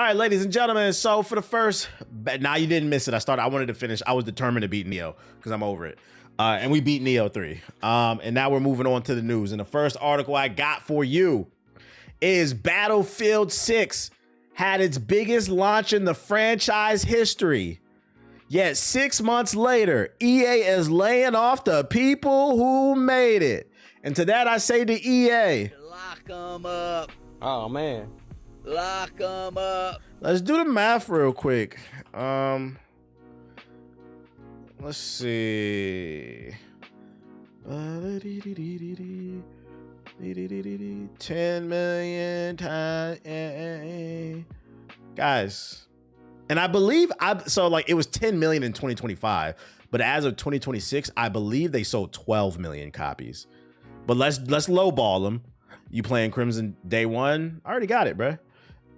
All right, ladies and gentlemen, so for the first, now you didn't miss it. I wanted to finish. I was determined to beat Neo because I'm over it. And we beat Neo 3. And now we're moving on to the news. And the first article I got for you is Battlefield 6 had its biggest launch in the franchise history. Yet 6 months later, EA is laying off the people who made it. And to that I say to EA, lock them up. Oh, man. Lock them up. Let's do the math real quick. Let's see. 10 million times. Guys. And I believe it was 10 million in 2025, but as of 2026, I believe they sold 12 million copies. But let's lowball them. You playing Crimson day one? I already got it, bro.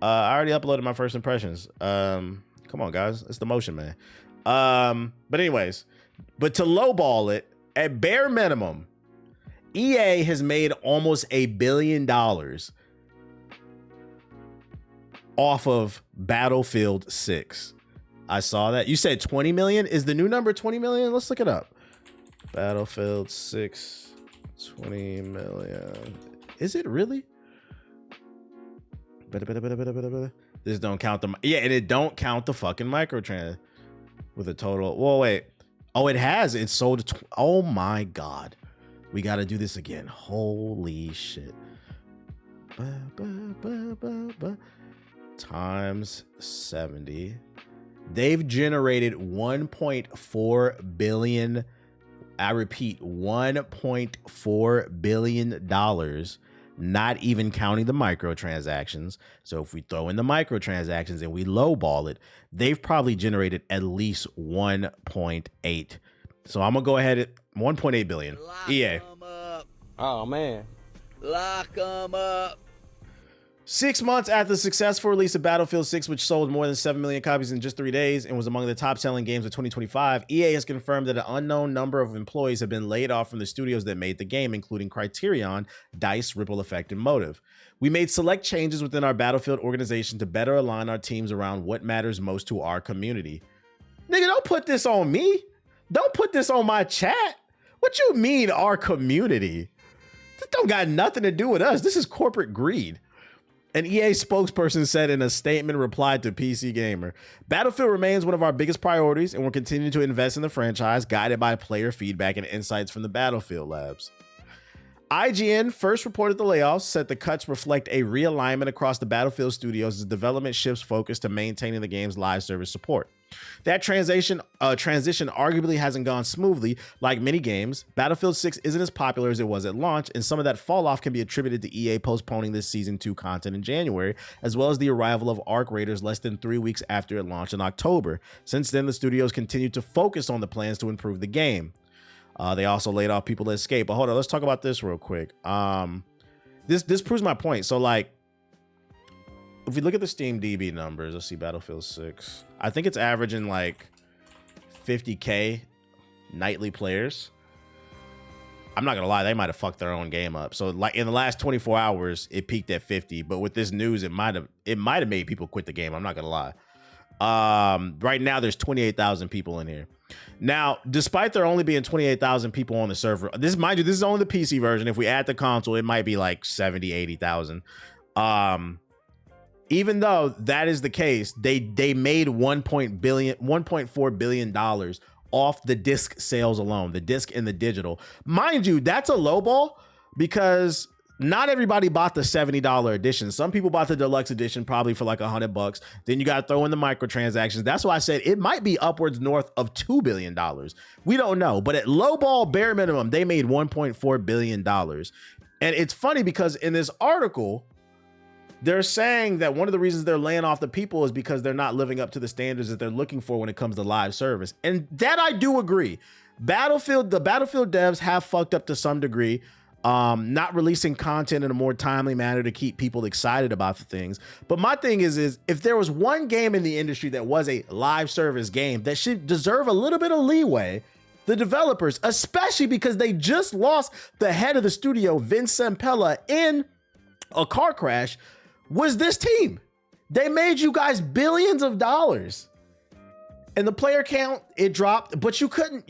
I already uploaded my first impressions. Come on, guys. It's the motion, man. But anyways, but to lowball it, at bare minimum, EA has made almost $1 billion off of Battlefield 6. I saw that. You said 20 million? Is the new number 20 million? Let's look it up. Battlefield 6, 20 million. Is it really? This don't count the, yeah, and it don't count the fucking microtrans with a total. Whoa, wait. Oh, it has. It's sold. Oh my God. We got to do this again. Holy shit. Times 70. They've generated 1.4 billion. I repeat, $1.4 billion. Not even counting the microtransactions. So if we throw in the microtransactions and we lowball it, they've probably generated at least 1.8. So I'm gonna go ahead at 1.8 billion. Lock EA. Oh, man. Lock them up. 6 months after the successful release of Battlefield 6, which sold more than 7 million copies in just 3 days and was among the top-selling games of 2025, EA has confirmed that an unknown number of employees have been laid off from the studios that made the game, including Criterion, DICE, Ripple Effect, and Motive. We made select changes within our Battlefield organization to better align our teams around what matters most to our community. Nigga, don't put this on me. Don't put this on my chat. What you mean, our community? This don't got nothing to do with us. This is corporate greed. An EA spokesperson said in a statement replied to PC Gamer, Battlefield remains one of our biggest priorities and we're continuing to invest in the franchise, guided by player feedback and insights from the Battlefield labs. IGN first reported the layoffs, said the cuts reflect a realignment across the Battlefield studios as development shifts focus to maintaining the game's live service support. That transition arguably hasn't gone smoothly. Like many games, Battlefield 6 isn't as popular as it was at launch, and some of that fall off can be attributed to EA postponing this Season 2 content in January, as well as the arrival of Arc Raiders less than 3 weeks after it launched in October. Since then, the studios continued to focus on the plans to improve the game. They also laid off people to escape. But hold on, let's talk about this real quick. This proves my point. So like, if we look at the Steam DB numbers, let's see Battlefield 6. I think it's averaging like 50K nightly players. I'm not gonna lie, they might have fucked their own game up. So like in the last 24 hours, it peaked at 50. But with this news, it might have made people quit the game. I'm not gonna lie. Right now there's 28,000 people in here. Now, despite there only being 28,000 people on the server, this, mind you, this is only the PC version. If we add the console, it might be like 70, 80,000. Even though that is the case, they made $1.4 billion off the disc sales alone, the disc and the digital. Mind you, that's a lowball because not everybody bought the $70 edition. Some people bought the deluxe edition probably for like $100. Then you got to throw in the microtransactions. That's why I said it might be upwards north of $2 billion. We don't know, but at lowball bare minimum, they made $1.4 billion. And it's funny because in this article, they're saying that one of the reasons they're laying off the people is because they're not living up to the standards that they're looking for when it comes to live service. And that I do agree. The Battlefield devs have fucked up to some degree. Not releasing content in a more timely manner to keep people excited about the things. But my thing is if there was one game in the industry that was a live service game that should deserve a little bit of leeway, the developers, especially because they just lost the head of the studio, Vince Zampella, in a car crash, was this team. They made you guys billions of dollars. And the player count, it dropped, but you couldn't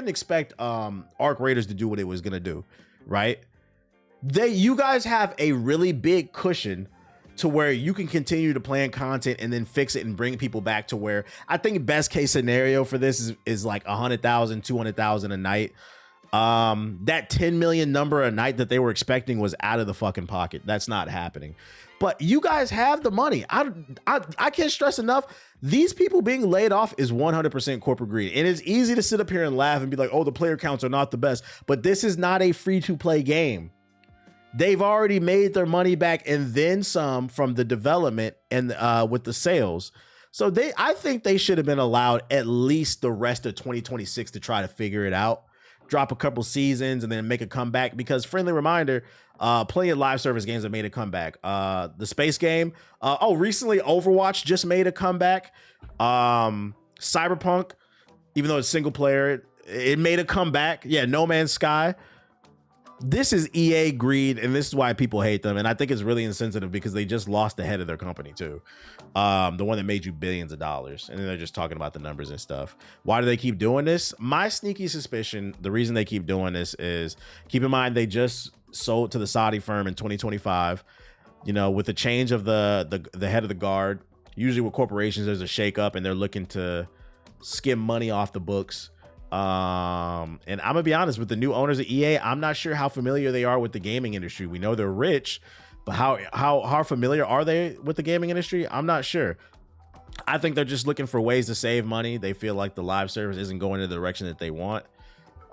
expect Arc Raiders to do what it was gonna do, right? You guys have a really big cushion to where you can continue to plan content and then fix it and bring people back to where I think best case scenario for this is like 100,000, 200,000 a night. That 10 million number a night that they were expecting was out of the fucking pocket. That's not happening. But you guys have the money. I can't stress enough. These people being laid off is 100% corporate greed. And it's easy to sit up here and laugh and be like, oh, the player counts are not the best. But this is not a free-to-play game. They've already made their money back and then some from the development and with the sales. So I think they should have been allowed at least the rest of 2026 to try to figure it out. Drop a couple seasons and then make a comeback, because friendly reminder, plenty of live service games have made a comeback. The space game, recently Overwatch just made a comeback. Cyberpunk, even though it's single player, it made a comeback. Yeah, No Man's Sky. This is EA greed, and this is why people hate them. And I think it's really insensitive because they just lost the head of their company too. The one that made you billions of dollars. And then they're just talking about the numbers and stuff. Why do they keep doing this? My sneaky suspicion, the reason they keep doing this is, keep in mind, they just sold to the Saudi firm in 2025. You know, with the change of the head of the guard, usually with corporations, there's a shakeup and they're looking to skim money off the books. And I'm gonna be honest, with the new owners of EA, I'm not sure how familiar they are with the gaming industry. We know they're rich, but how familiar are they with the gaming industry? I'm not sure. I think they're just looking for ways to save money. They feel like the live service isn't going in the direction that they want.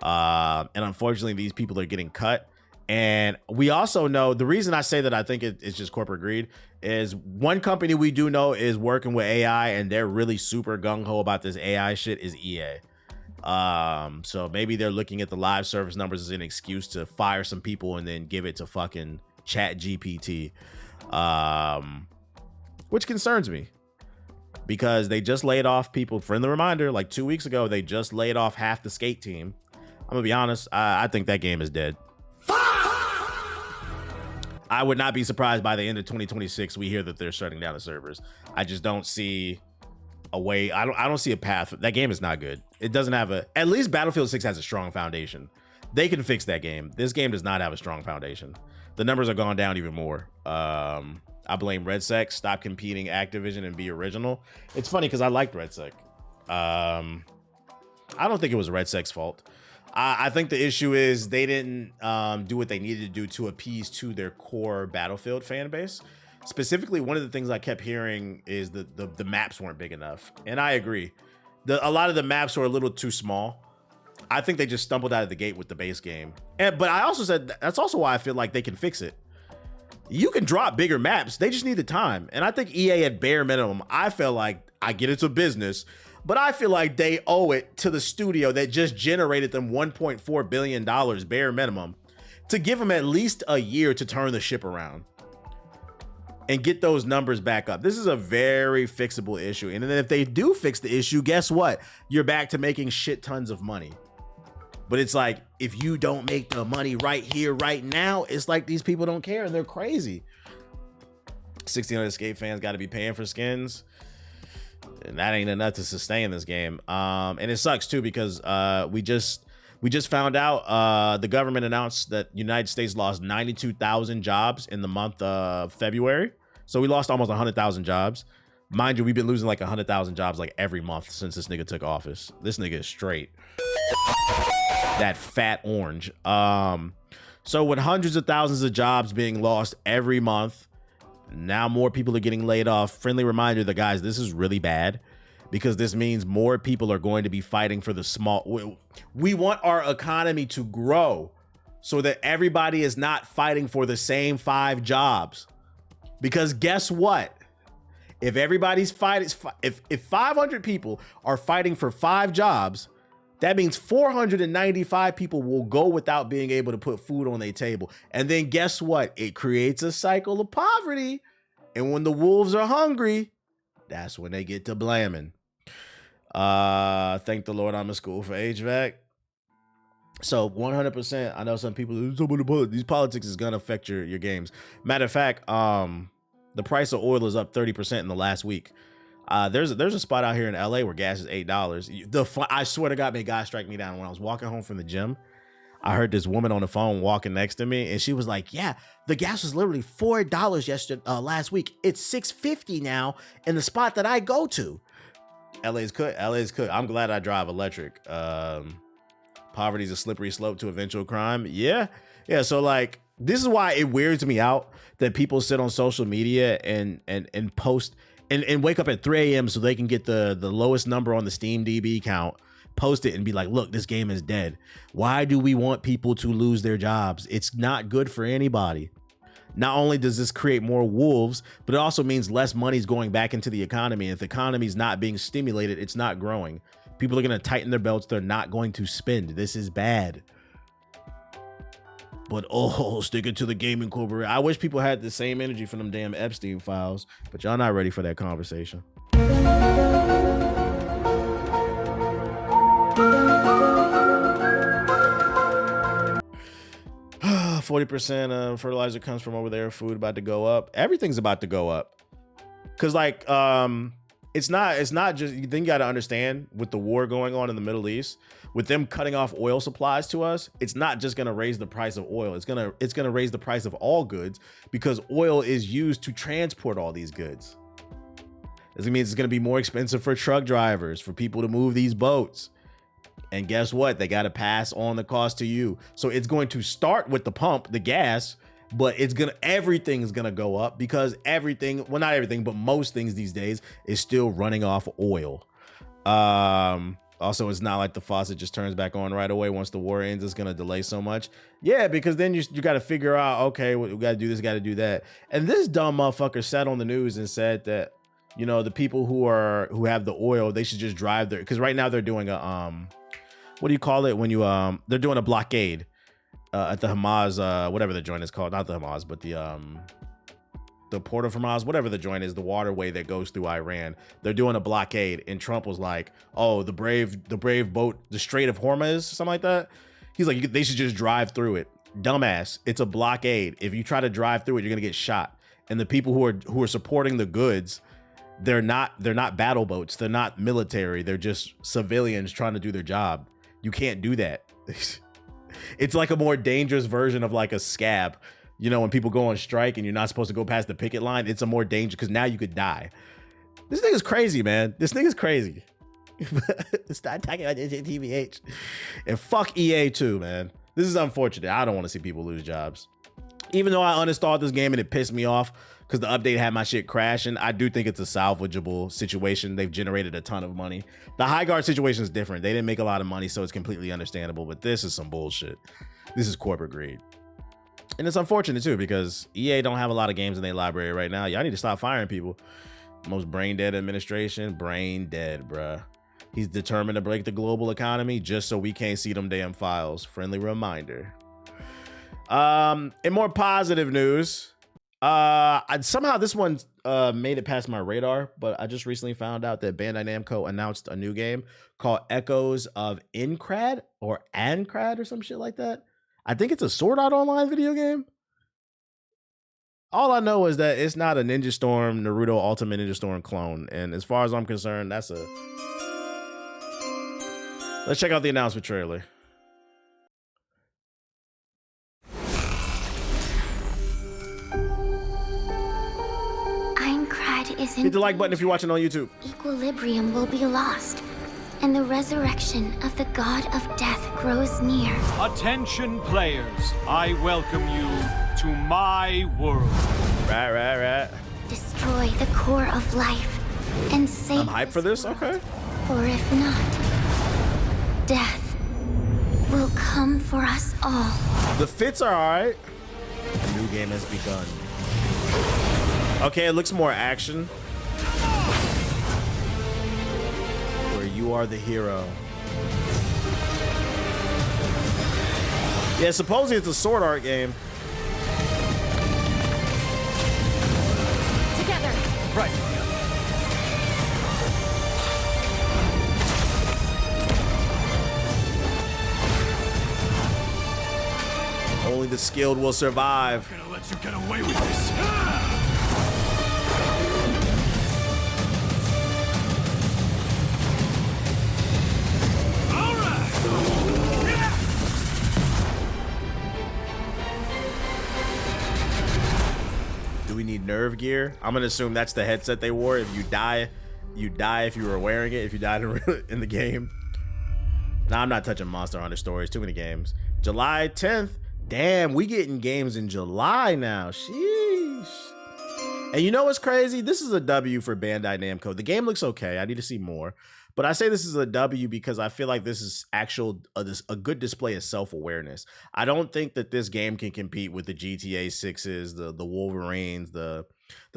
And unfortunately, these people are getting cut. And we also know, the reason I say that I think it's just corporate greed is, one company we do know is working with AI and they're really super gung-ho about this AI shit, is EA. So maybe they're looking at the live service numbers as an excuse to fire some people and then give it to fucking Chat GPT, which concerns me, because they just laid off people. Friendly reminder, like 2 weeks ago, they just laid off half the skate team. I'm gonna be honest, I think that game is dead. I would not be surprised by the end of 2026 we hear that they're shutting down the servers. I just don't see a way. I don't see a path. That game is not good. It doesn't have at least Battlefield 6 has a strong foundation. They can fix that game. This game does not have a strong foundation. The numbers are gone down even more. I blame RedSec. Stop competing Activision and be original. It's funny because I liked RedSec. I don't think it was RedSec's fault. I think the issue is they didn't do what they needed to do to appease to their core Battlefield fan base. Specifically, one of the things I kept hearing is the maps weren't big enough. And I agree. A lot of the maps were a little too small. I think they just stumbled out of the gate with the base game. But I also said that's also why I feel like they can fix it. You can drop bigger maps. They just need the time. And I think EA at bare minimum, I feel like, I get it's a business, but I feel like they owe it to the studio that just generated them $1.4 billion bare minimum to give them at least a year to turn the ship around and get those numbers back up. This is a very fixable issue. And then if they do fix the issue, guess what? You're back to making shit tons of money. But it's like, if you don't make the money right here, right now, it's like these people don't care and they're crazy. 1,600 Escape fans got to be paying for skins. And that ain't enough to sustain this game. And it sucks too, because we just found out the government announced that United States lost 92,000 jobs in the month of February. So we lost almost 100,000 jobs. Mind you, we've been losing like 100,000 jobs like every month since this nigga took office. This nigga is straight. That fat orange. So with hundreds of thousands of jobs being lost every month, now more people are getting laid off. Friendly reminder, the guys, this is really bad, because this means more people are going to be fighting for the small. We want our economy to grow so that everybody is not fighting for the same 5 jobs. Because guess what? If everybody's fighting, if 500 people are fighting for 5 jobs, that means 495 people will go without being able to put food on their table. And then guess what? It creates a cycle of poverty. And when the wolves are hungry, that's when they get to blaming. Thank the Lord I'm in school for HVAC. So 100%, I know some people, these politics is going to affect your games. Matter of fact, The price of oil is up 30% in the last week. There's a spot out here in LA where gas is $8. I swear to God, may God strike me down. When I was walking home from the gym, I heard this woman on the phone walking next to me, and she was like, "Yeah, the gas was literally $4 last week. It's $6.50 now in the spot that I go to." LA's cook. I'm glad I drive electric. Poverty's a slippery slope to eventual crime. Yeah. So like, this is why it weirds me out that people sit on social media and post and wake up at 3 a.m. so they can get the lowest number on the Steam DB count, post it and be like, look, this game is dead. Why do we want people to lose their jobs? It's not good for anybody. Not only does this create more wolves, but it also means less money's going back into the economy. And if the economy is not being stimulated, it's not growing. People are going to tighten their belts. They're not going to spend. This is bad. But sticking to the gaming corporate. I wish people had the same energy from them damn Epstein files, but y'all not ready for that conversation. 40% of fertilizer comes from over there. Food about to go up. Everything's about to go up. Cause like, it's not just, you think you got to understand with the war going on in the Middle East, with them cutting off oil supplies to us, it's not just going to raise the price of oil. It's going to raise the price of all goods because oil is used to transport all these goods. This means it's going to be more expensive for truck drivers, for people to move these boats. And guess what? They got to pass on the cost to you. So it's going to start with the pump, the gas, but everything's going to go up because everything, well, not everything, but most things these days is still running off oil. Also, it's not like the faucet just turns back on right away. Once the war ends, it's going to delay so much. Yeah, because then you got to figure out, okay, we got to do this, got to do that. And this dumb motherfucker sat on the news and said that, you know, the people who have the oil, they should just drive there. Because right now they're doing a, what do you call it when you, they're doing a blockade at the Hamas, whatever the joint is called. Not the Hamas, but the port of Hamas, whatever the joint is, the waterway that goes through Iran. They're doing a blockade, and Trump was like, "Oh, the brave boat, the Strait of Hormuz, something like that." He's like, "They should just drive through it." Dumbass, it's a blockade. If you try to drive through it, you're gonna get shot. And the people who are supporting the goods, they're not battle boats. They're not military. They're just civilians trying to do their job. You can't do that. It's like a more dangerous version of like a scab. You know, when people go on strike and you're not supposed to go past the picket line, it's a more dangerous because now you could die. This nigga's crazy, man. This nigga's crazy. Start talking about TBH. And fuck EA too, man. This is unfortunate. I don't want to see people lose jobs. Even though I uninstalled this game and it pissed me off because the update had my shit crashing, I do think it's a salvageable situation. They've generated a ton of money. The High Guard situation is different. They didn't make a lot of money, so it's completely understandable. But this is some bullshit. This is corporate greed. And it's unfortunate too because EA don't have a lot of games in their library right now. Y'all need to stop firing people. Most brain dead administration, brain dead, bruh. He's determined to break the global economy just so we can't see them damn files. Friendly reminder. In more positive news, somehow this one made it past my radar, but I just recently found out that Bandai Namco announced a new game called Echoes of Ancrad or Ancrad or some shit like that. I think it's a Sword Art Online video game. All I know is that it's not a Ninja Storm, Naruto Ultimate Ninja Storm clone. And as far as I'm concerned, that's a... Let's check out the announcement trailer. Aincrad is in Hit the like button if you're watching on YouTube. Equilibrium will be lost, and the resurrection of the god of death grows near. Attention players, I welcome you to my world. Right. Destroy the core of life and save. I'm hyped for this, okay. For if not, death will come for us all. The fits are alright. The new game has begun. Okay, it looks more action. Where you are the hero. Yeah, supposedly it's a sword art game. Together. Right. Only the skilled will survive. I'm gonna let you get away with this. nerve gear. I'm gonna assume that's the headset they wore. If you die if you were wearing it, if you died in the game. Nah, I'm not touching Monster Hunter Stories. Too many games. July 10th. Damn, we getting games in July now. Sheesh. And you know what's crazy? This is a W for Bandai Namco. The game looks okay. I need to see more. But I say this is a W because I feel like this is a good display of self-awareness. I don't think that this game can compete with the GTA 6s, the Wolverines, the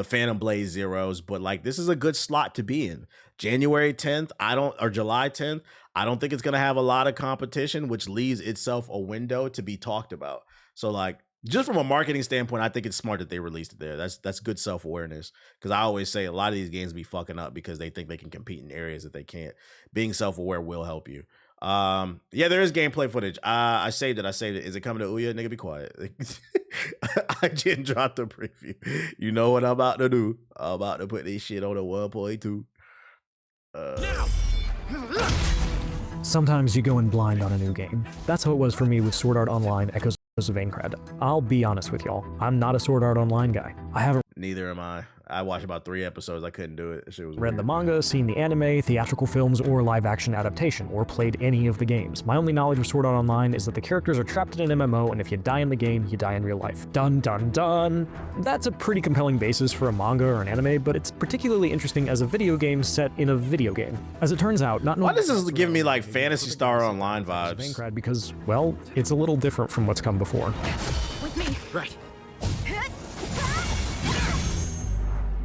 Phantom Blade Zeros, but like this is a good slot to be in. January 10th, or July 10th, I don't think it's gonna have a lot of competition, which leaves itself a window to be talked about. So like just from a marketing standpoint, I think it's smart that they released it there. That's good self-awareness. Because I always say a lot of these games be fucking up because they think they can compete in areas that they can't. Being self-aware will help you. Yeah, there is gameplay footage. I saved it. Is it coming to Ouya? Nigga, be quiet. I didn't drop the preview. You know what I'm about to do. I'm about to put this shit on a 1.2. Sometimes you go in blind on a new game. That's how it was for me with Sword Art Online Echoes of Aincrad. I'll be honest with y'all, I'm not a Sword Art Online guy. I haven't Neither am I. I watched about 3 episodes. I couldn't do it. That shit was read weird. the manga, seen the anime, theatrical films, or live-action adaptation, or played any of the games. My only knowledge of Sword Art Online is that the characters are trapped in an MMO, and if you die in the game, you die in real life. Dun dun dun! That's a pretty compelling basis for a manga or an anime, but it's particularly interesting as a video game set in a video game. As it turns out, not Why does this give me like Phantasy Star Online vibes? Aincrad because, well, it's a little different from what's come before. With me. Right.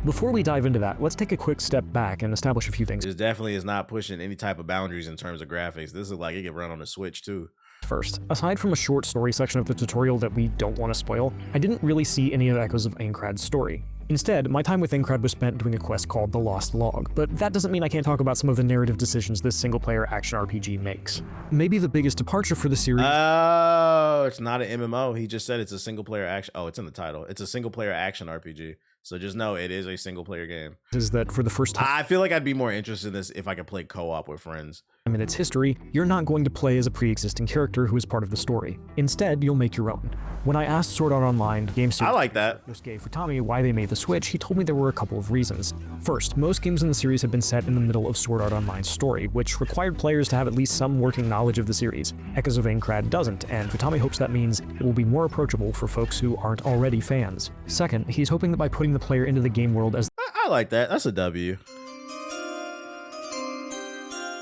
Before we dive into that, let's take a quick step back and establish a few things. This definitely is not pushing any type of boundaries in terms of graphics. This is like it can run on the Switch too. First, aside from a short story section of the tutorial that we don't want to spoil, I didn't really see any of Echoes of Aincrad's story. Instead, my time with Aincrad was spent doing a quest called The Lost Log, but that doesn't mean I can't talk about some of the narrative decisions this single-player action RPG makes. Maybe the biggest departure for the series— Oh, it's not an MMO. He just said it's a single-player action— Oh, it's in the title. It's a single-player action RPG. So just know it is a single-player game. is that for the first time I feel like I'd be more interested in this if I could play co-op with friends. in its history, you're not going to play as a pre-existing character who is part of the story. Instead, you'll make your own. When I asked Sword Art Online game series I like that. Yosuke Futami why they made the switch, he told me there were a couple of reasons. First, most games in the series have been set in the middle of Sword Art Online's story, which required players to have at least some working knowledge of the series. Echoes of Aincrad doesn't, and Futami hopes that means it will be more approachable for folks who aren't already fans. Second, he's hoping that by putting the player into the game world as I like that. That's a W.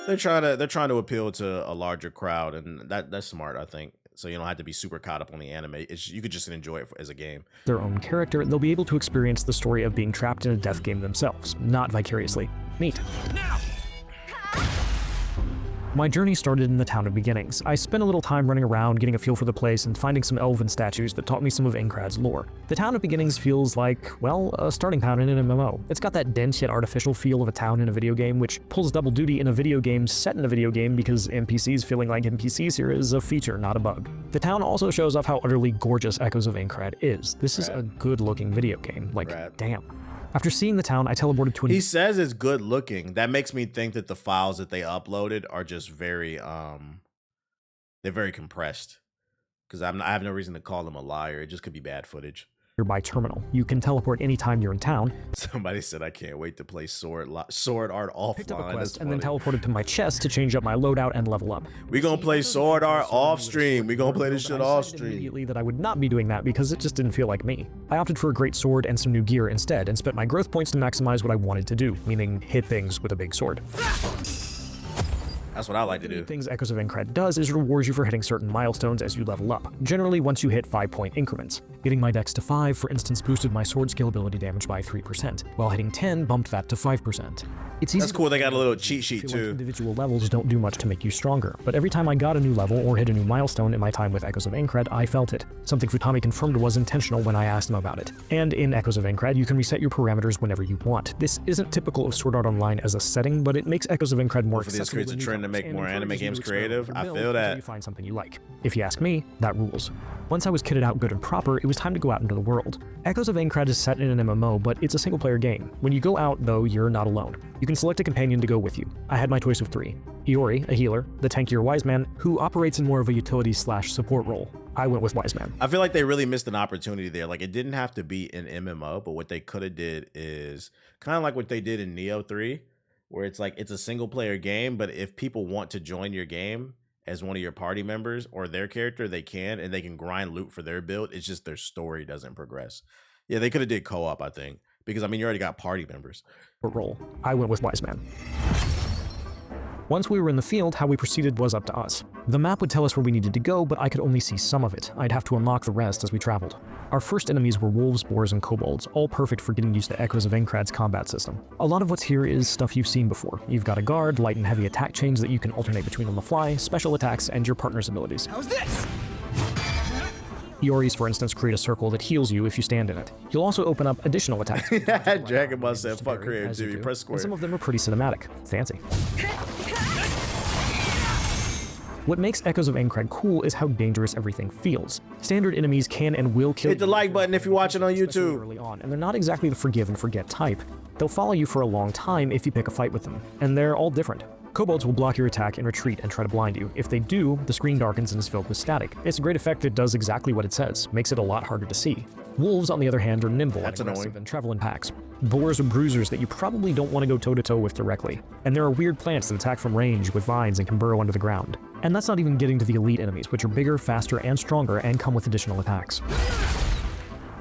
They're trying to appeal to a larger crowd, and that's smart, I think. So you don't have to be super caught up on the anime. You could just enjoy it as a game. their own character, they'll be able to experience the story of being trapped in a death game themselves, not vicariously. Neat. My journey started in the Town of Beginnings. I spent a little time running around, getting a feel for the place, and finding some elven statues that taught me some of Aincrad's lore. The Town of Beginnings feels like, well, a starting town in an MMO. It's got that dense yet artificial feel of a town in a video game, which pulls double duty in a video game set in a video game because NPCs feeling like NPCs here is a feature, not a bug. The town also shows off how utterly gorgeous Echoes of Aincrad is. This is a good-looking video game. Like, damn. After seeing the town, I teleported to He says it's good looking. That makes me think that the files that they uploaded are just very they're very compressed. Because I have no reason to call them a liar. It just could be bad footage. nearby terminal. You can teleport anytime you're in town. Somebody said I can't wait to play Sword Art offline. Picked up a quest That's and then funny. teleported to my chest to change up my loadout and level up. We gonna play Sword Art off stream. We gonna play this shit off decided stream. Immediately that I would not be doing that because it just didn't feel like me. I opted for a great sword and some new gear instead and spent my growth points to maximize what I wanted to do, meaning hit things with a big sword. That's what I like to do. Things Echoes of Aincrad does is rewards you for hitting certain milestones as you level up, generally once you hit 5-point increments. Getting my dex to 5, for instance, boosted my sword skill ability damage by 3%, while hitting 10 bumped that to 5%. It's easy. That's cool. They got a little cheat sheet Feel like too. individual levels don't do much to make you stronger, but every time I got a new level or hit a new milestone in my time with Echoes of Aincrad, I felt it. Something Futami confirmed was intentional when I asked him about it. And in Echoes of Aincrad, you can reset your parameters whenever you want. This isn't typical of Sword Art Online as a setting, but it makes Echoes of Aincrad more Hopefully this accessible creates a to trend to newcomers make and more anime encourages you games to experiment creative. with I your build feel until that. you find something you like. If you ask me, that rules. Once I was kitted out good and proper, it was time to go out into the world. Echoes of Aincrad is set in an MMO, but it's a single-player game. When you go out, though, you're not alone. You can select a companion to go with you. I had my choice of 3. Iori, a healer, the tankier wise man, who operates in more of a utility/support role. I went with Wise Man. I feel like they really missed an opportunity there. Like, it didn't have to be an MMO, but what they could have did is kind of like what they did in Neo 3, where it's like it's a single player game, but if people want to join your game as one of your party members or their character, they can, and they can grind loot for their build. It's just their story doesn't progress. Yeah, they could have did co-op, I think, because I mean, you already got party members. Role. I went with Wise Man. Once we were in the field, how we proceeded was up to us. The map would tell us where we needed to go, but I could only see some of it. I'd have to unlock the rest as we traveled. Our first enemies were wolves, boars, and kobolds, all perfect for getting used to Echoes of Enkrad's combat system. A lot of what's here is stuff you've seen before. You've got a guard, light and heavy attack chains that you can alternate between on the fly, special attacks, and your partner's abilities. How's this? Iori's, for instance, create a circle that heals you if you stand in it. You'll also open up additional attacks. Dragon Ball said, fuck creativity, press square. And some of them are pretty cinematic. Fancy. What makes Echoes of Enkrad cool is how dangerous everything feels. Standard enemies can and will kill you. Hit the like button if you're watching on YouTube. Early on, and they're not exactly the forgive and forget type. They'll follow you for a long time if you pick a fight with them, and they're all different. Kobolds will block your attack and retreat and try to blind you. If they do, the screen darkens and is filled with static. It's a great effect that does exactly what it says, makes it a lot harder to see. Wolves, on the other hand, are nimble and aggressive and travel in packs. Boars are bruisers that you probably don't want to go toe-to-toe with directly. And there are weird plants that attack from range with vines and can burrow under the ground. And that's not even getting to the elite enemies, which are bigger, faster, and stronger, and come with additional attacks.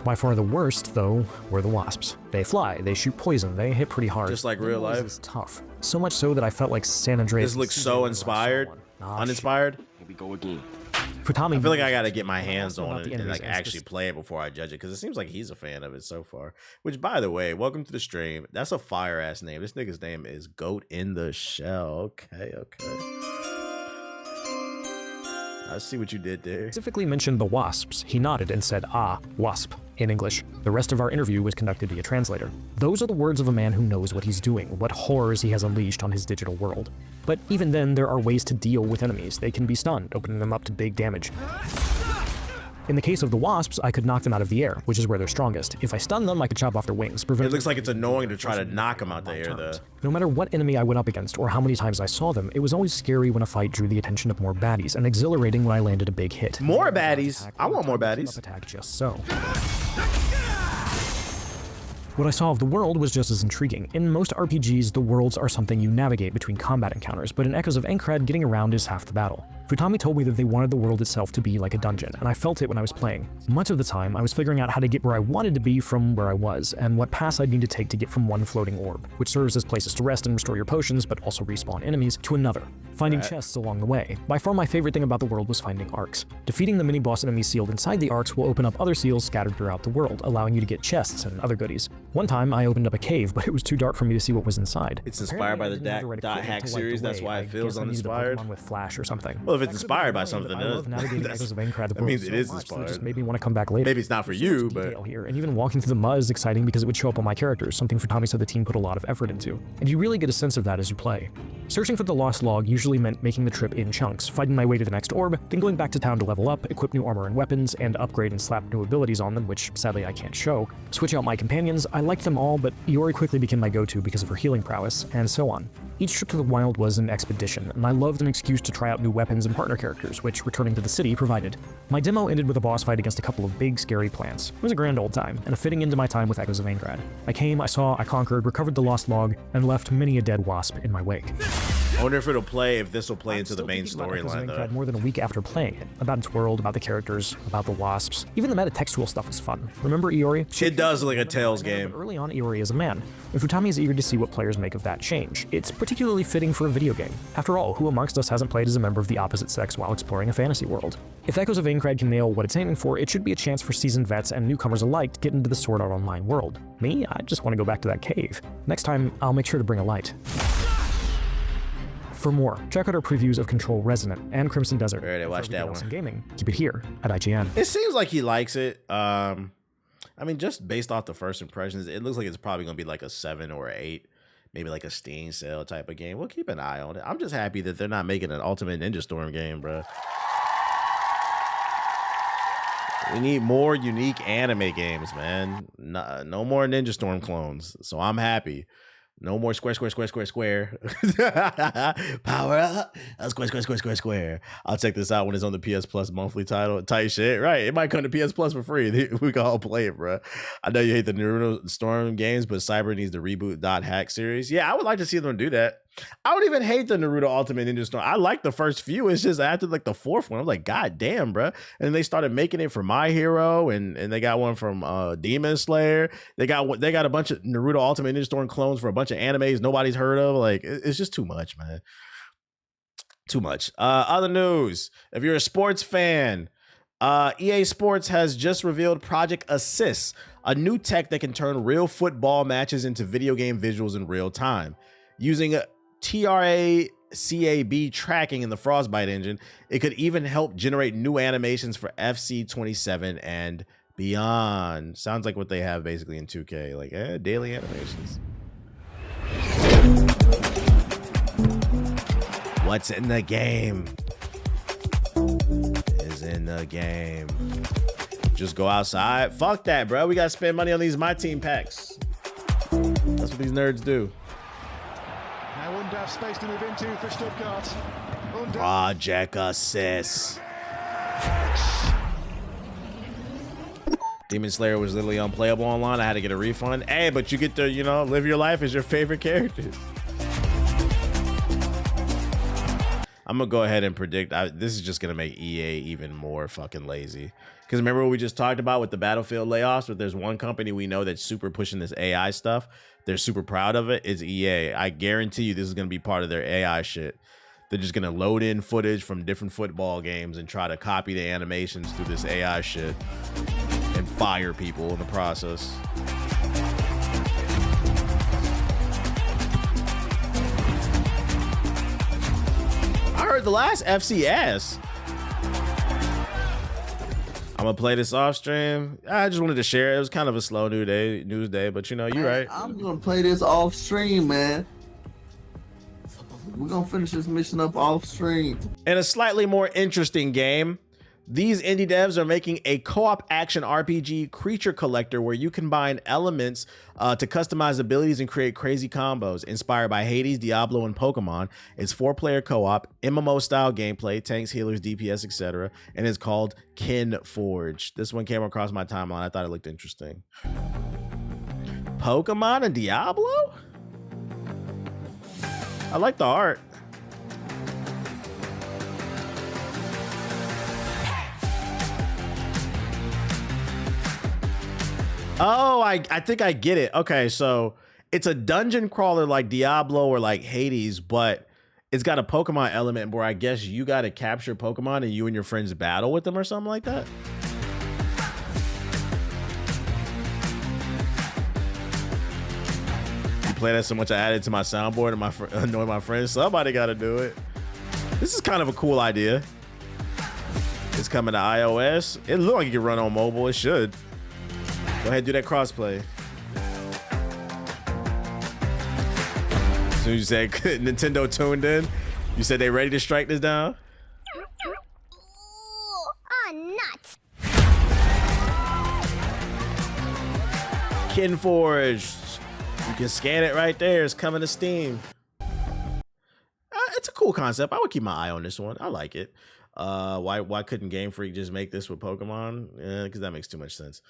By far the worst, though, were the wasps. They fly, they shoot poison, they hit pretty hard. Just like real life. It's tough. So much so that I felt like San Andreas. This looks so inspired. Uninspired. Here we go again. Futami, I feel like I gotta get my hands on it and like actually play it before I judge it, because it seems like he's a fan of it so far. Which, by the way, welcome to the stream. That's a fire ass name. This nigga's name is Goat in the Shell. Okay. I see what you did there. Specifically mentioned the wasps. He nodded and said, "Ah, wasp," in English. The rest of our interview was conducted via translator. Those are the words of a man who knows what he's doing, what horrors he has unleashed on his digital world. But even then, there are ways to deal with enemies. They can be stunned, opening them up to big damage. In the case of the wasps, I could knock them out of the air, which is where they're strongest. If I stun them, I could chop off their wings. It looks like it's annoying to try to knock them out the air, though. No matter what enemy I went up against or how many times I saw them, it was always scary when a fight drew the attention of more baddies, and exhilarating when I landed a big hit. More baddies? I want more baddies. Attack just so. What I saw of the world was just as intriguing. In most RPGs, the worlds are something you navigate between combat encounters, but in Echoes of Enkrad, getting around is half the battle. Futami told me that they wanted the world itself to be like a dungeon, and I felt it when I was playing. Much of the time, I was figuring out how to get where I wanted to be from where I was, and what paths I'd need to take to get from one floating orb, which serves as places to rest and restore your potions, but also respawn enemies, to another, finding chests along the way. By far my favorite thing about the world was finding arcs. Defeating the mini-boss enemies sealed inside the arcs will open up other seals scattered throughout the world, allowing you to get chests and other goodies. One time, I opened up a cave, but it was too dark for me to see what was inside. It's inspired by the Dot Hack series, that's why it feels uninspired. With Flash or something. Well, if it's inspired by something, that means it is inspired. It just made me want to come back later. Maybe it's not for you, but here, and even walking through the mud is exciting because it would show up on my characters, something Futami said the team put a lot of effort into. And you really get a sense of that as you play. Searching for the lost log usually meant making the trip in chunks, fighting my way to the next orb, then going back to town to level up, equip new armor and weapons, and upgrade and slap new abilities on them, which sadly I can't show. Switch out my companions. I liked them all, but Iori quickly became my go-to because of her healing prowess, and so on. Each trip to the wild was an expedition, and I loved an excuse to try out new weapons and partner characters, which returning to the city provided. My demo ended with a boss fight against a couple of big, scary plants. It was a grand old time, and a fitting into my time with Echoes of Enkrad. I came, I saw, I conquered, recovered the lost log, and left many a dead wasp in my wake. I wonder if this will play into the main storyline, though. More than a week after playing it, about its world, about the characters, about the wasps. Even the metatextual stuff was fun. Remember Iori? It does look like a Tales game. Early on, Iori is a man, and Futami is eager to see what players make of that change. It's particularly fitting for a video game. After all, who amongst us hasn't played as a member of the opposite sex while exploring a fantasy world? If Echoes of Enkrad can nail what it's aiming for, it should be a chance for seasoned vets and newcomers alike to get into the Sword Art Online world. Me, I just want to go back to that cave. Next time, I'll make sure to bring a light. For more, check out our previews of Control Resonant and Crimson Desert. Alright, I watched that one. Gaming, keep it here at IGN. It seems like he likes it. I mean, just based off the first impressions, it looks like it's probably gonna be like a 7 or an 8, maybe like a Steam sale type of game. We'll keep an eye on it. I'm just happy that they're not making an Ultimate Ninja Storm game, bro. We need more unique anime games, man. No more Ninja Storm clones. So I'm happy. No more square. Power up. Square. I'll check this out when it's on the PS Plus monthly title. Tight shit. Right. It might come to PS Plus for free. We can all play it, bro. I know you hate the Naruto Storm games, but Cyber needs the reboot .hack series. Yeah, I would like to see them do that. I don't even hate the Naruto Ultimate Ninja Storm. I like the first few. It's just after like the fourth one, I'm like, God damn, bro. And they started making it for My Hero, and they got one from Demon Slayer. They got a bunch of Naruto Ultimate Ninja Storm clones for a bunch of animes nobody's heard of. Like, it's just too much, man. Too much. Other news. If you're a sports fan, EA Sports has just revealed Project Assist, a new tech that can turn real football matches into video game visuals in real time. Using a TRACAB tracking in the Frostbite engine, it could even help generate new animations for FC 27 and beyond. Sounds like what they have basically in 2K, like daily animations. What's in the game is in the game. Just go outside. Fuck that, bro. We gotta spend money on these My Team packs. That's what these nerds do. Now Under have space to move into for Stuttgart. Project Assist. Demon Slayer was literally unplayable online. I had to get a refund. Hey, but you get to, live your life as your favorite characters. I'm gonna go ahead and predict this is just gonna make EA even more fucking lazy. Because remember what we just talked about with the Battlefield layoffs? But there's one company we know that's super pushing this AI stuff. They're super proud of it. It's EA. I guarantee you this is gonna be part of their AI shit. They're just gonna load in footage from different football games and try to copy the animations through this AI shit and fire people in the process. I heard the last FCS. I'm gonna play this off stream. I just wanted to share it. It was kind of a slow news day, but you're right. I'm gonna play this off stream, man. We're gonna finish this mission up off stream. In a slightly more interesting game, these indie devs are making a co-op action RPG creature collector where you combine elements to customize abilities and create crazy combos. Inspired by Hades, Diablo, and Pokemon, it's 4-player co-op, MMO-style gameplay, tanks, healers, DPS, etc., and it's called Kin Forge. This one came across my timeline. I thought it looked interesting. Pokemon and Diablo? I like the art. Oh, I think I get it. Okay, so it's a dungeon crawler like Diablo or like Hades, but it's got a Pokemon element where I guess you got to capture Pokemon and you and your friends battle with them or something like that. You play that so much I added to my soundboard and annoy my friends. Somebody got to do it. This is kind of a cool idea. It's coming to iOS. It looks like it can run on mobile. It should. Go ahead and do that crossplay. As soon as you said Nintendo tuned in, you said they ready to strike this down? Nuts. Kin Forge. You can scan it right there. It's coming to Steam. It's a cool concept. I would keep my eye on this one. I like it. Why couldn't Game Freak just make this with Pokemon? Because that makes too much sense.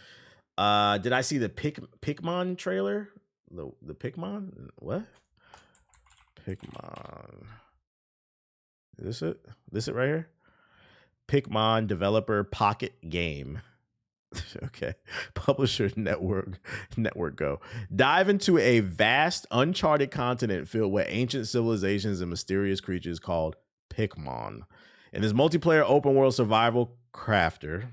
Did I see the Pikmon trailer? The Pikmon? What? Pikmon. Is this it right here? Pikmon developer Pocket Game. Okay. Publisher Network Go. Dive into a vast, uncharted continent filled with ancient civilizations and mysterious creatures called Pikmon. In this multiplayer open world survival crafter,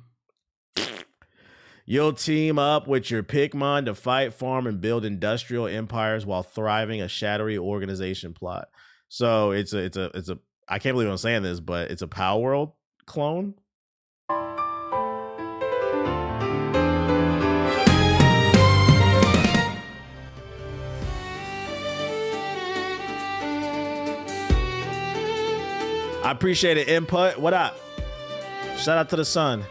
you'll team up with your Pikmon to fight, farm, and build industrial empires while thriving a shadowy organization plot. So it's a I can't believe I'm saying this, but it's a Power World clone. I appreciate it. Input. What up? Shout out to the sun.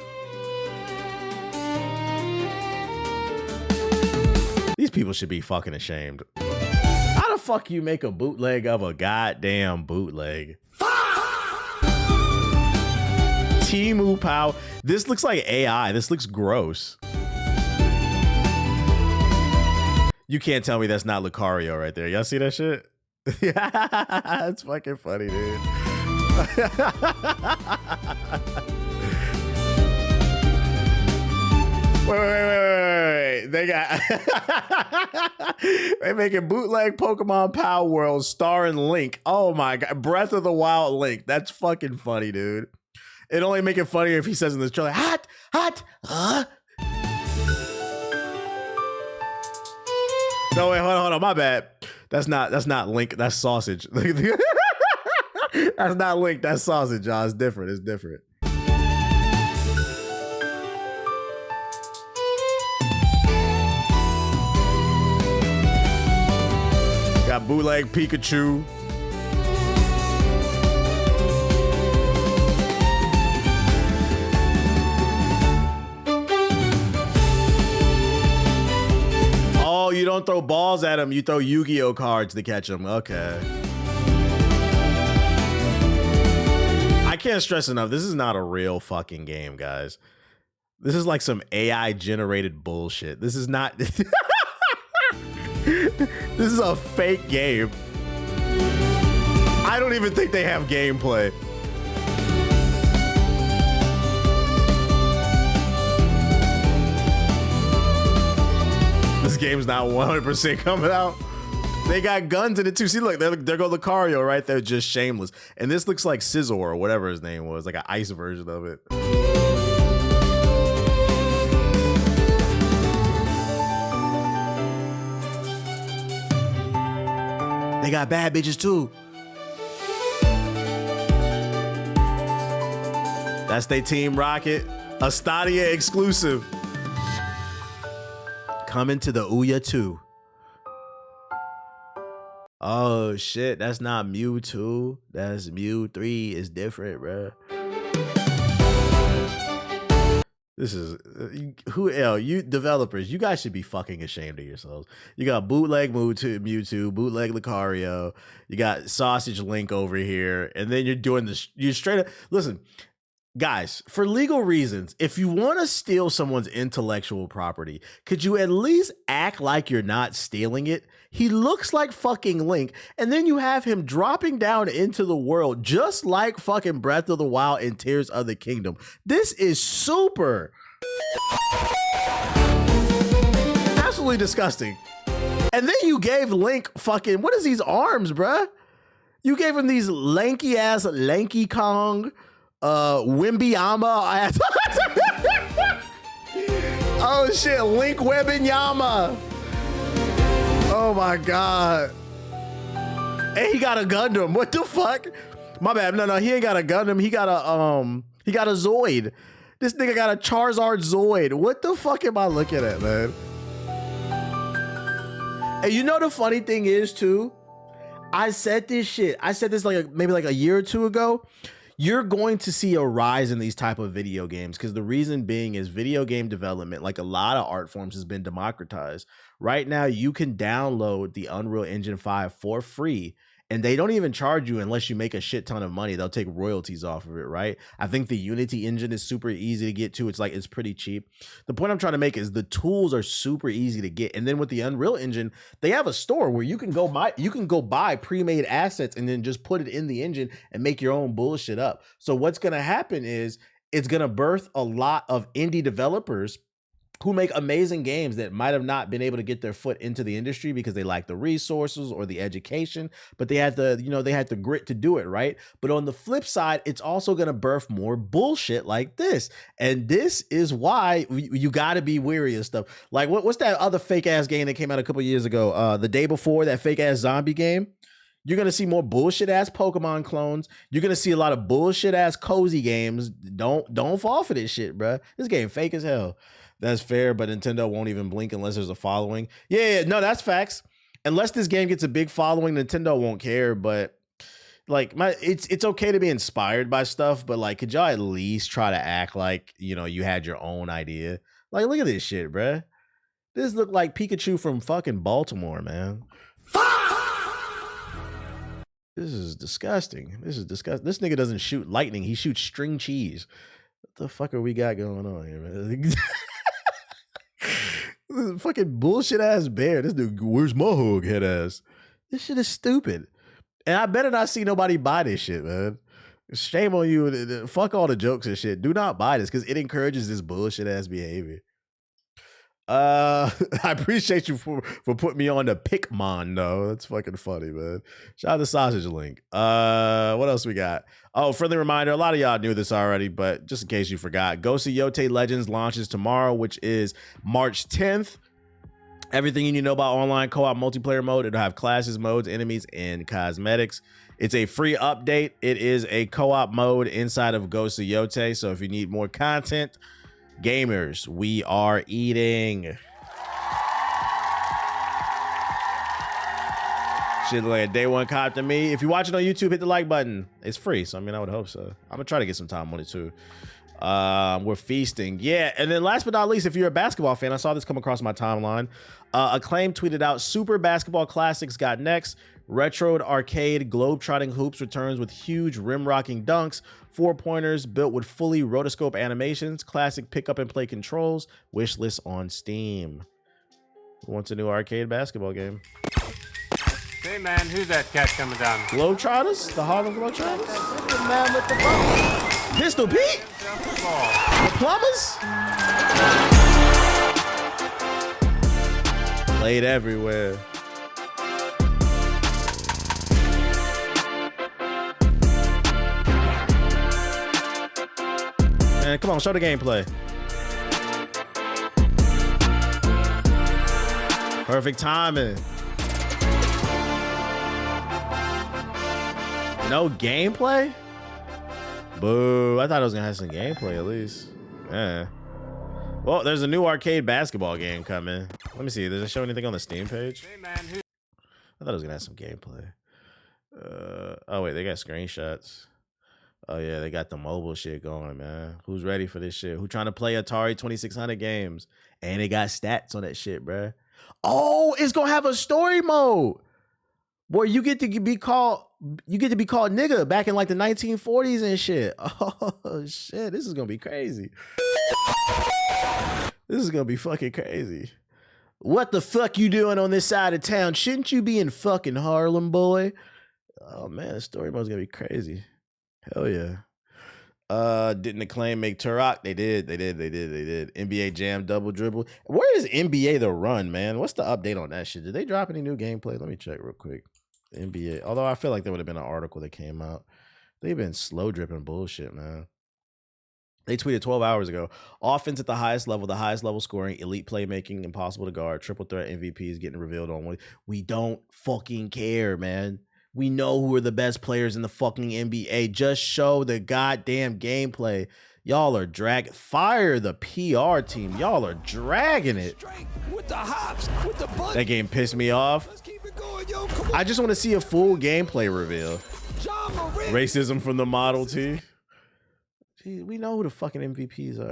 These people should be fucking ashamed. How the fuck you make a bootleg of a goddamn bootleg? Timu Pow. This looks like AI. This looks gross. You can't tell me that's not Lucario right there. Y'all see that shit? Yeah, it's fucking funny, dude. Wait. They got they making bootleg Pokemon Power World starring Link. Oh my god, Breath of the Wild Link. That's fucking funny, dude. It only make it funnier if he says in this trailer, hot, huh? No, wait, hold on, my bad. That's not Link, that's Sausage. That's not Link, that's Sausage, y'all. It's different, it's different. Got bootleg Pikachu. Oh, you don't throw balls at him, you throw Yu-Gi-Oh cards to catch him. Okay. I can't stress enough, this is not a real fucking game, guys. This is like some AI generated bullshit. This is not this is a fake game. I don't even think they have gameplay. This game's not 100% coming out. They got guns in it too. See, look, there go Lucario right there, just shameless. And this looks like Scizor or whatever his name was, like an ice version of it. They got bad bitches too. That's they Team Rocket. A Stadia exclusive. Coming to the Ouya 2. Oh shit, that's not Mewtwo. That's Mew 3. It's different, bro. This is you developers, you guys should be fucking ashamed of yourselves. You got bootleg Mewtwo, bootleg Lucario, you got Sausage Link over here, and then you're doing this. You straight up listen, guys, for legal reasons, if you want to steal someone's intellectual property, could you at least act like you're not stealing it? He looks like fucking Link, and then you have him dropping down into the world just like fucking Breath of the Wild and Tears of the Kingdom. This is super absolutely disgusting. And then you gave Link fucking, what is these arms, bruh? You gave him these lanky ass Lanky Kong Wimbyama ass. Oh shit, Link Webinyama. Oh my god. And he got a Gundam. What the fuck? My bad. No, he ain't got a Gundam. He got a Zoid. This nigga got a Charizard Zoid. What the fuck am I looking at, man? And you know the funny thing is too, I said this maybe like a year or two ago. You're going to see a rise in these type of video games because the reason being is video game development, like a lot of art forms, has been democratized. Right now, you can download the Unreal Engine 5 for free, and they don't even charge you unless you make a shit ton of money. They'll take royalties off of it, right? I think the Unity engine is super easy to get to. It's pretty cheap. The point I'm trying to make is the tools are super easy to get. And then with the Unreal Engine, they have a store where you can go buy pre-made assets and then just put it in the engine and make your own bullshit up. So what's going to happen is it's going to birth a lot of indie developers who make amazing games that might have not been able to get their foot into the industry because they lack the resources or the education, but they had the grit to do it, right? But on the flip side, it's also going to birth more bullshit like this. And this is why you got to be wary of stuff. Like what's that other fake ass game that came out a couple years ago? The day before, that fake ass zombie game. You're going to see more bullshit ass Pokemon clones. You're going to see a lot of bullshit ass cozy games. Don't fall for this shit, bruh. This game fake as hell. That's fair, but Nintendo won't even blink unless there's a following. Yeah, no, that's facts. Unless this game gets a big following, Nintendo won't care. But like, it's okay to be inspired by stuff, but like, could y'all at least try to act like, you had your own idea? Like, look at this shit, bruh. This look like Pikachu from fucking Baltimore, man. is disgusting. This is disgusting. This nigga doesn't shoot lightning. He shoots string cheese. What the fuck are we got going on here, man? This fucking bullshit ass bear. This dude, where's my hug head ass? This shit is stupid. And I better not see nobody buy this shit, man. Shame on you. Fuck all the jokes and shit. Do not buy this because it encourages this bullshit ass behavior. I appreciate you for putting me on the Pikmon though. That's fucking funny, man. Shout out to Sausage Link. What else we got? Oh, friendly reminder, a lot of y'all knew this already, but just in case you forgot, Ghost of Yote Legends launches tomorrow, which is March 10th. Everything you need to know about online co-op multiplayer mode. It'll have classes, modes, enemies, and cosmetics. It's a free update. It is a co-op mode inside of Ghost of Yote. So if you need more content, gamers, we are eating. Shit like a day one cop to me. If you're watching on YouTube, hit the like button. It's free, so I mean, I would hope so. I'm gonna try to get some time on it too. We're feasting. Yeah, and then last but not least, if you're a basketball fan, I saw this come across my timeline. Acclaim tweeted out, Super Basketball Classics got next. Retroed arcade globe-trotting hoops returns with huge rim-rocking dunks, 4-pointers built with fully rotoscope animations, classic pick-up-and-play controls, wish list on Steam. Who wants a new arcade basketball game? Hey man, who's that cat coming down? Globetrotters? The Harlem Globetrotters? The man with the ball. Pistol Pete? The Plumbers? Played everywhere. Man, come on, show the gameplay. Perfect timing. No gameplay? Boo. I thought I was gonna have some gameplay at least. Yeah. Well, there's a new arcade basketball game coming. Let me see. Does it show anything on the Steam page? Hey man, who? I thought I was gonna have some gameplay. Oh wait, they got screenshots. Oh yeah, they got the mobile shit going, man. Who's ready for this shit? Who trying to play Atari 2600 games? And they got stats on that shit, bruh. Oh, it's gonna have a story mode. Boy, you get to be called nigga back in like the 1940s and shit. Oh shit, this is gonna be crazy. This is gonna be fucking crazy. What the fuck you doing on this side of town? Shouldn't you be in fucking Harlem, boy? Oh man, the story mode's gonna be crazy. Hell yeah. Didn't Acclaim make Turok? They did. NBA Jam Double Dribble. Where is NBA The Run, man? What's the update on that shit? Did they drop any new gameplay? Let me check real quick. NBA. Although I feel like there would have been an article that came out. They've been slow dripping bullshit, man. They tweeted 12 hours ago. Offense at the highest level scoring, elite playmaking, impossible to guard, triple threat MVPs getting revealed on one. We don't fucking care, man. We know who are the best players in the fucking NBA. Just show the goddamn gameplay. Y'all are fire the PR team. Y'all are dragging it. That game pissed me off. I just want to see a full gameplay reveal. Racism from the Model T. Gee, we know who the fucking MVPs are.